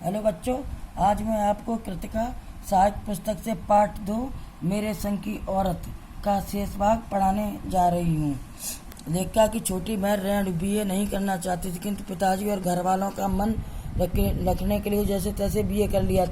Hello बच्चों, आज मैं आपको कृतिका साहित्य पुस्तक से पाठ 2 मेरे संग की औरत का शेष भाग पढ़ाने जा रही हूँ। लेखिका की छोटी बहन रेणु बीए नहीं करना चाहती थी, किंतु पिताजी और घर वालों का मन रखने के लिए जैसे तैसे बीए कर लिया।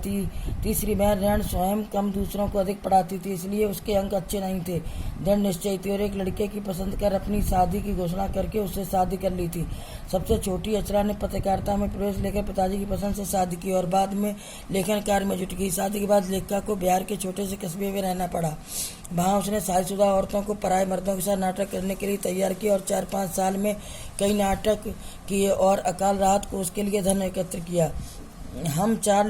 तीसरी बहन रेणु स्वयं कम दूसरों को अधिक पढ़ाती थी, इसलिए उसके अंक अच्छे नहीं थे। दृढ़ निश्चय थी और एक लड़के की पसंद कर अपनी शादी की घोषणा करके उससे शादी कर ली थी। सबसे छोटी अचरा ने पत्रकारिता में प्रवेश लेकर पिताजी की पसंद से शादी की और बाद में लेखन कार्य में जुट गई। शादी के बाद लेखिका को बिहार के छोटे से कस्बे में रहना पड़ा। वहाँ उसने शादीशुदा औरतों को पराये मर्दों के साथ नाटक करने के लिए तैयार किया और 4-5 साल में कई नाटक किए और अकाल राहत को उसके लिए धन एकत्र किया। हम चार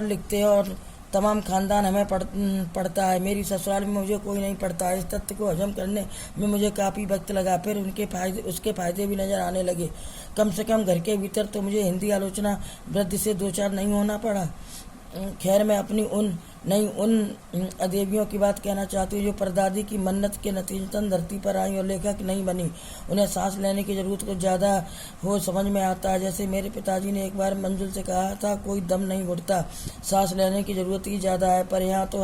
लिखते हैं और तमाम खानदान हमें पढ़ता है। मेरी ससुराल में मुझे कोई नहीं पढ़ता है। इस तथ्य को हजम करने में मुझे काफ़ी वक्त लगा, फिर उसके फायदे भी नज़र आने लगे। कम से कम घर के भीतर तो मुझे हिंदी आलोचना वृद्धि से 2-4 नहीं होना पड़ा। खैर, मैं अपनी उन अदेवियों की बात कहना चाहती हूँ जो परदादी की मन्नत के नतीजतन धरती पर आई और लेखक नहीं बनी। उन्हें सांस लेने की जरूरत कुछ ज़्यादा हो समझ में आता है। जैसे मेरे पिताजी ने एक बार मंजुल से कहा था, कोई दम नहीं घुटता, सांस लेने की जरूरत ही ज़्यादा है। पर यहाँ तो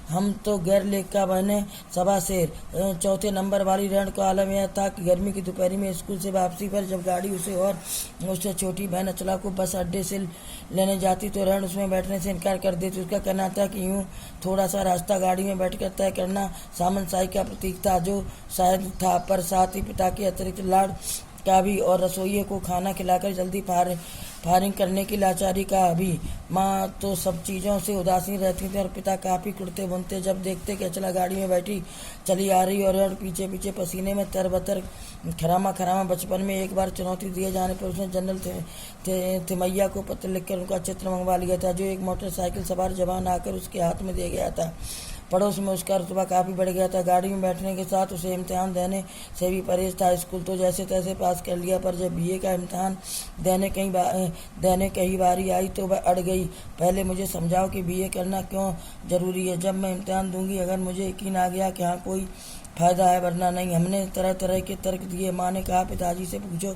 हम तो गैर लेखिका बने सवा शेर। 4 नंबर वाली रेणु का आलम यह था कि गर्मी की दोपहरी में स्कूल से वापसी पर जब गाड़ी उसे और उससे छोटी बहन अचला को बस अड्डे से लेने जाती तो रेणु उसमें बैठने से इनकार कर देती। उसका कहना था कि यूँ थोड़ा सा रास्ता गाड़ी में बैठकर तय करना सामंतशाही का प्रतीक था, जो शायद था, पर साथ ही पिता के अतिरिक्त लाड़ का भी और रसोइये को खाना खिलाकर जल्दी फायरिंग करने की लाचारी का भी। माँ तो सब चीज़ों से उदासीन रहती थी और पिता काफ़ी कुड़ते बुनते जब देखते कि अचला गाड़ी में बैठी चली आ रही और पीछे पीछे पसीने में तरबतर खरामा। बचपन में एक बार चुनौती दिए जाने पर उसने जनरल थिमैया को पत्र लिखकर उनका चित्र मंगवा लिया था, जो एक मोटरसाइकिल सवार जवान आकर उसके हाथ में दे गया था। पड़ोस में उसका रुतबा काफ़ी बढ़ गया था। गाड़ी में बैठने के साथ उसे इम्तिहान देने से भी परहेज था। स्कूल तो जैसे तैसे पास कर लिया, पर जब बीए का इम्तिहान देने कई बारी आई तो वह अड़ गई। पहले मुझे समझाओ कि बीए करना क्यों ज़रूरी है। जब मैं इम्तिहान दूंगी अगर मुझे यकीन आ गया कि हाँ कोई फ़ायदा है, वरना नहीं। हमने तरह तरह के तर्क दिए। माँ ने कहा, पिताजी से पूछो,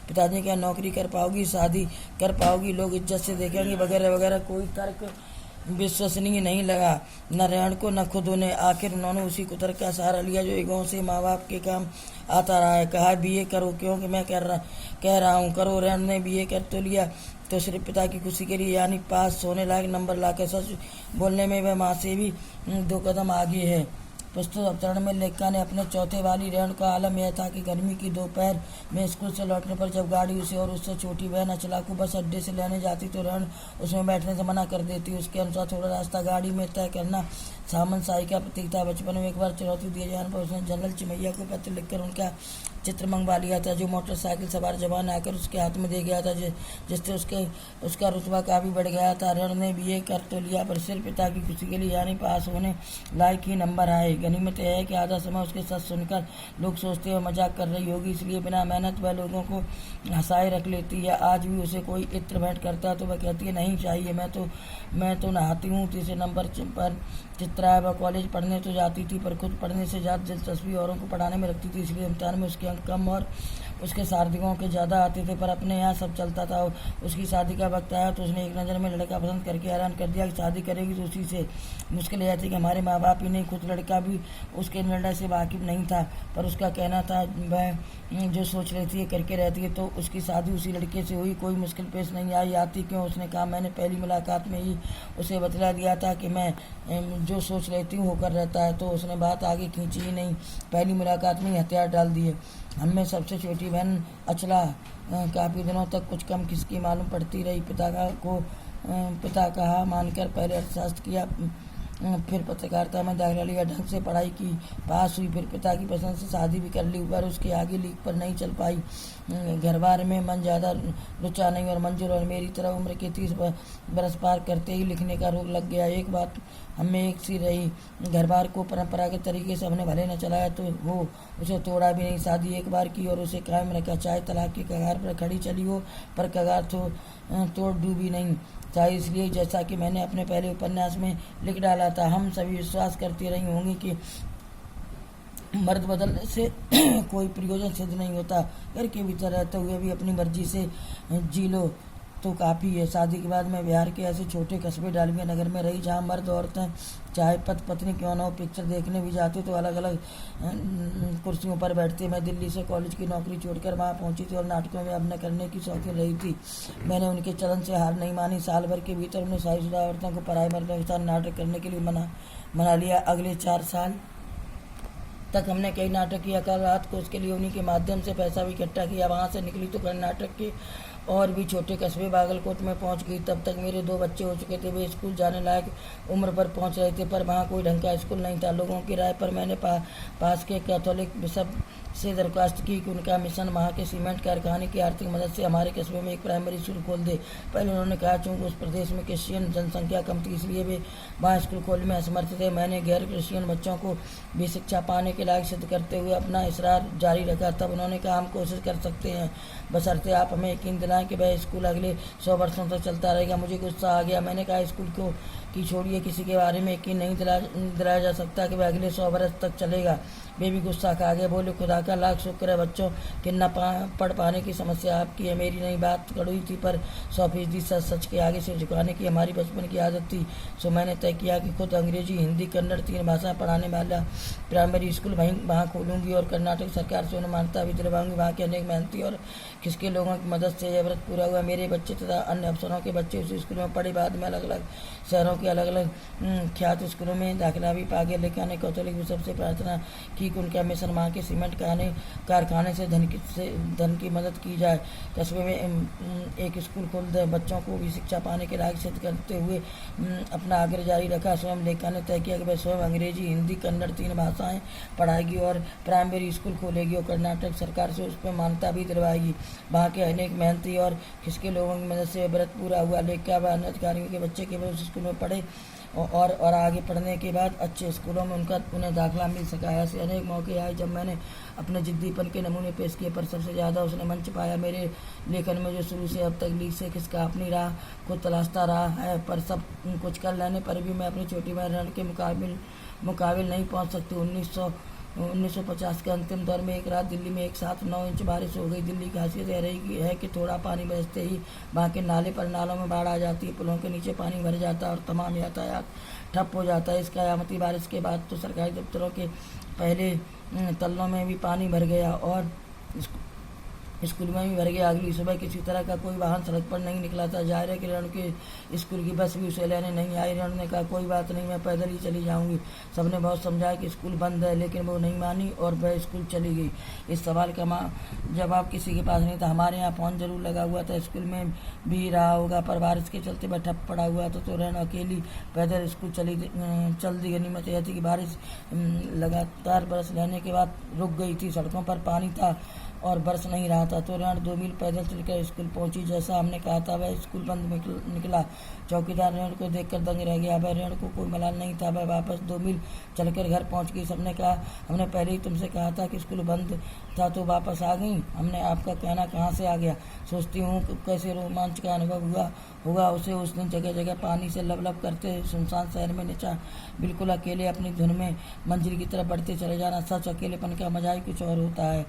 पिताजी क्या नौकरी कर पाओगी, शादी कर पाओगी, लोग इज्जत से देखेंगे, वगैरह वगैरह। कोई तर्क विश्वसनीय नहीं लगा, न रेणु को न खुद उन्हें। आखिर उन्होंने उसी कुतर्क का सहारा लिया जो युगों से माँ बाप के काम आता रहा है। कहा, बीए करो, क्योंकि मैं कह रहा हूँ करो। रेणु ने बीए कर तो लिया तो सिर्फ पिता की खुशी के लिए, यानी पास होने लायक नंबर लाकर। सच बोलने में वह माँ से भी 2 कदम आगे है। प्रस्तुत अवतरण में लेखिका ने अपने चौथे वाली रेणु का आलम यह था कि गर्मी की दोपहर में स्कूल से लौटने पर जब गाड़ी उसे और उससे छोटी बहन अचला को बस अड्डे से लेने जाती तो रेणु उसमें बैठने से मना कर देती। उसके अनुसार थोड़ा रास्ता गाड़ी में तय करना सामंतशाही का प्रतीक था। बचपन में एक बार चुनौती दिए जाने पर उसने जनरल थिमैया को पत्र लिखकर उनका चित्र मंगवा लिया था, जो मोटरसाइकिल सवार जवान आकर उसके हाथ में दे गया था, जिससे उसका रुतबा काफ़ी बढ़ गया था। रेणु ने बीए कर तो लिया, पर सिर्फ पिता की खुशी के लिए, यानी पास होने लायक ही नंबर आए। गनीमत यह है कि आधा समय उसके सच सुनकर लोग सोचते हुए मजाक कर रही होगी, इसलिए बिना मेहनत वह लोगों को हंसाए रख लेती है। आज भी उसे कोई इत्र भेंट करता है तो वह कहती है, नहीं चाहिए, मैं तो नहाती हूँ। 3 नंबर पर चित्रा है। वह कॉलेज पढ़ने तो जाती थी, पर खुद पढ़ने से ज़्यादा दिलचस्पी औरों को पढ़ाने में रखती थी, इसलिए इम्तिहान में उसके अंक कम और उसके शादियों के ज़्यादा आते थे। पर अपने यहाँ सब चलता था। उसकी शादी का वक्त आया तो उसने एक नज़र में लड़का पसंद करके ऐलान कर दिया कि शादी करेगी तो उसी से। मुश्किल यह थी कि हमारे माँ बाप ही नहीं, खुद लड़का भी उसके निर्णय से वाकिफ नहीं था, पर उसका कहना था वह जो सोच रही थी ये करके रहती है। तो उसकी शादी उसी लड़के से हुई। कोई मुश्किल पेश नहीं आई। आती क्यों? उसने कहा, मैंने पहली मुलाकात में ही उसे बतला दिया था कि मैं जो सोच लेती हूँ होकर रहता है। तो उसने बात आगे खींची ही नहीं, पहली मुलाकात में ही हथियार डाल दिए। हमें सबसे छोटी बहन अचला काफ़ी दिनों तक कुछ कम किसकी मालूम पड़ती रही। पिता कहा मानकर पहले अर्थशास्त्र किया, फिर पत्रकारिता में दाखिला लिया, ढंग से पढ़ाई की, पास हुई, फिर पिता की पसंद से शादी भी कर ली, पर उसके आगे लीक पर नहीं चल पाई। घर बार में मन ज़्यादा रुचा नहीं और मंजूर और मेरी तरह उम्र के 30 बरस पार करते ही लिखने का रोग लग गया। एक बात हमें एक सी रही, घर बार को परंपरागत तरीके से हमने भले न चलाया तो वो उसे तोड़ा भी नहीं। शादी एक बार की और उसे कायम रखा, चाहे तलाक के कगार पर खड़ी चली हो, पर कगार तोड़ डूबी नहीं। चाहे इसलिए, जैसा कि मैंने अपने पहले उपन्यास में लिख डाला था, हम सभी विश्वास करती रही होंगी कि मर्द बदलने से कोई प्रयोजन सिद्ध नहीं होता। घर के भीतर रहते हुए भी अपनी मर्जी से जी लो, तो काफ़ी है। शादी के बाद मैं बिहार के ऐसे छोटे कस्बे डालमिया नगर में रही जहाँ मर्द औरतें चाहे पति पत्नी क्यों ना हो पिक्चर देखने भी जाते तो अलग अलग कुर्सियों पर बैठते। मैं दिल्ली से कॉलेज की नौकरी छोड़कर वहाँ पहुँची थी और नाटकों में अभिनय करने की शौकीन रही थी। मैंने उनके चलन से हार नहीं मानी। साल भर के भीतर उन्हें शादीशुदा औरतों को पराए मर्दों के साथ नाटक करने के लिए मना लिया। अगले 4 साल तक हमने कई नाटक किया। कल रात को उसके लिए उन्हीं के माध्यम से पैसा भी इकट्ठा किया। वहाँ से निकली तो कर्नाटक के और भी छोटे कस्बे बागलकोट में पहुँच गई। तब तक मेरे 2 बच्चे हो चुके थे। वे स्कूल जाने लायक उम्र पर पहुँच रहे थे, पर वहाँ कोई ढंग का स्कूल नहीं था। लोगों की राय पर मैंने पास के कैथोलिक बिशप से दरख्वास्त की कि उनका मिशन वहाँ के सीमेंट कारखाने की आर्थिक मदद से हमारे कस्बे में एक प्राइमरी स्कूल खोल दे। पहले उन्होंने कहा चूँकि उस प्रदेश में क्रिश्चियन जनसंख्या कम थी इसलिए वे वहाँ स्कूल खोलने में असमर्थ थे। मैंने गैर क्रिश्चियन बच्चों को भी शिक्षा पाने के लायक सिद्ध करते हुए अपना इसरार जारी रखा। तब उन्होंने कहा हम कोशिश कर सकते हैं बशर्ते आप हमें यकीन दिलाएं कि वह स्कूल अगले 100 वर्षों तक चलता रहेगा। मुझे गुस्सा आ गया। मैंने कहा स्कूल को कि छोड़िए, किसी के बारे में यकीन नहीं दिलाया जा सकता कि वह अगले 100 वर्ष तक चलेगा। वे भी गुस्सा खा गए। बोले खुदा का लाख शुक्र है बच्चों कि न पढ़ पाने की समस्या आपकी है, मेरी नहीं। बात कड़वी थी पर 100% सच के आगे से झुकाने की हमारी बचपन की आदत थी। सो मैंने तय किया कि खुद अंग्रेजी हिंदी कन्नड़ 3 भाषा पढ़ाने वाला प्राइमरी स्कूल वहाँ खोलूँगी और कर्नाटक सरकार से उन्हें मान्यता भी दिलवाऊंगी। वहाँ के अनेक मेहनती और किसके लोगों की मदद से यह व्रत पूरा हुआ। मेरे बच्चे तथा अन्य अफसरों के बच्चे उस स्कूल में पढ़े। बाद में अलग अलग शहरों के अलग अलग ख्यात स्कूलों में दाखिला भी पा गए। लेकिन अनेक कैथोलिक बिशप से प्रार्थना की कि उनका मिशन वहाँ के सीमेंट कारखाने से धन की मदद की जाए। कस्बे में एक स्कूल खोल दे, बच्चों को भी शिक्षा पाने के लायक सिद्ध करते हुए अपना आग्रह जारी रखा। स्वयं लेखा ने तय किया कि वह स्वयं अंग्रेजी हिंदी कन्नड़ 3 भाषाएं पढ़ाएगी और प्राइमरी स्कूल खोलेगी और कर्नाटक सरकार से उस पर मान्यता भी दिलवाएगी। वहाँ के अनेक मेहनती और खिसके लोगों की मदद से व्रत पूरा हुआ। लेखा व अन्य अधिकारियों के बच्चे केवल उस स्कूल में पढ़े और आगे पढ़ने के बाद अच्छे स्कूलों में उन्हें दाखिला मिल सका। ऐसे अनेक मौके आए जब मैंने अपने जिद्दीपन के नमूने पेश किए, पर सबसे ज़्यादा उसने मंच पाया मेरे लेखन में, जो शुरू से अब तक लीक से खिसका अपनी राह को तलाशता रहा है। पर सब कुछ कर लेने पर भी मैं अपनी छोटी बहन के मुकाबिल नहीं पहुंच सकती। 1950 के अंतिम दौर में एक रात दिल्ली में एक साथ 9 इंच बारिश हो गई। दिल्ली की खासियत यह रही है कि थोड़ा पानी बरसते ही वहाँ के नालों में बाढ़ आ जाती है, पुलों के नीचे पानी भर जाता है और तमाम यातायात ठप हो जाता है। इस कयामती बारिश के बाद तो सरकारी दफ्तरों के पहले तल्लों में भी पानी भर गया और स्कूल में भी भर गया। अगली सुबह किसी तरह का कोई वाहन सड़क पर नहीं निकला था। जाहिर है कि रेणु के स्कूल की बस भी उसे लेने नहीं आई। रेणु ने कहा कोई बात नहीं, मैं पैदल ही चली जाऊंगी। सबने बहुत समझाया कि स्कूल बंद है, लेकिन वो नहीं मानी और वह स्कूल चली गई। इस सवाल का जवाब किसी के पास नहीं था। हमारे यहाँ फोन जरूर लगा हुआ था, स्कूल में भी रहा होगा, पर बारिश के चलते वह ठप पड़ा हुआ था तो रेणु अकेली पैदल स्कूल चल दी। गनीमत यह थी कि बारिश लगातार बरस लेने के बाद रुक गई थी। सड़कों पर पानी था और बरस नहीं रहा था तो रेणु 2 मील पैदल चलकर स्कूल पहुंची। जैसा हमने कहा था वह स्कूल बंद निकला। चौकीदार रेणु को देखकर दंग रह गया। वह रेणु को कोई मलाल नहीं था। वह वापस 2 मील चलकर घर पहुंच गई। सबने कहा हमने पहले ही तुमसे कहा था कि स्कूल बंद था तो वापस आ गई। हमने आपका कहना कहाँ से आ गया। सोचती हूँ कैसे रोमांच का अनुभव हुआ होगा उसे उस दिन जगह जगह पानी से लबलब करते सुनसान शहर में नीचा बिल्कुल अकेले अपनी धुन में मंजिल की तरफ बढ़ते चले जाना। सच अकेलेपन का मजा ही कुछ और होता है।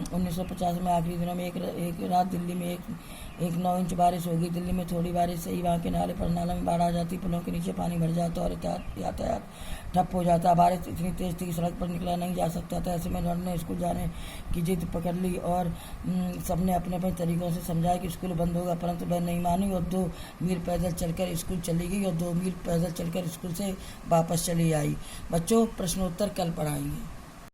1950 में आखिरी दिनों में एक रात दिल्ली में एक 9 इंच बारिश होगी। दिल्ली में थोड़ी बारिश से ही वहाँ के नालों में बाढ़ आ जाती, पुलों के नीचे पानी भर जाता और यातायात ठप हो जाता। बारिश इतनी तेज थी कि सड़क पर निकला नहीं जा सकता था। ऐसे में रेणु ने स्कूल जाने की जिद पकड़ ली और सबने अपने अपने तरीकों से समझाया कि स्कूल बंद होगा, परंतु वह नहीं मानी और 2 मील पैदल चलकर स्कूल चली गई और 2 मील पैदल चलकर स्कूल से वापस चली आई। बच्चों प्रश्नोत्तर कल पढ़ाएंगे।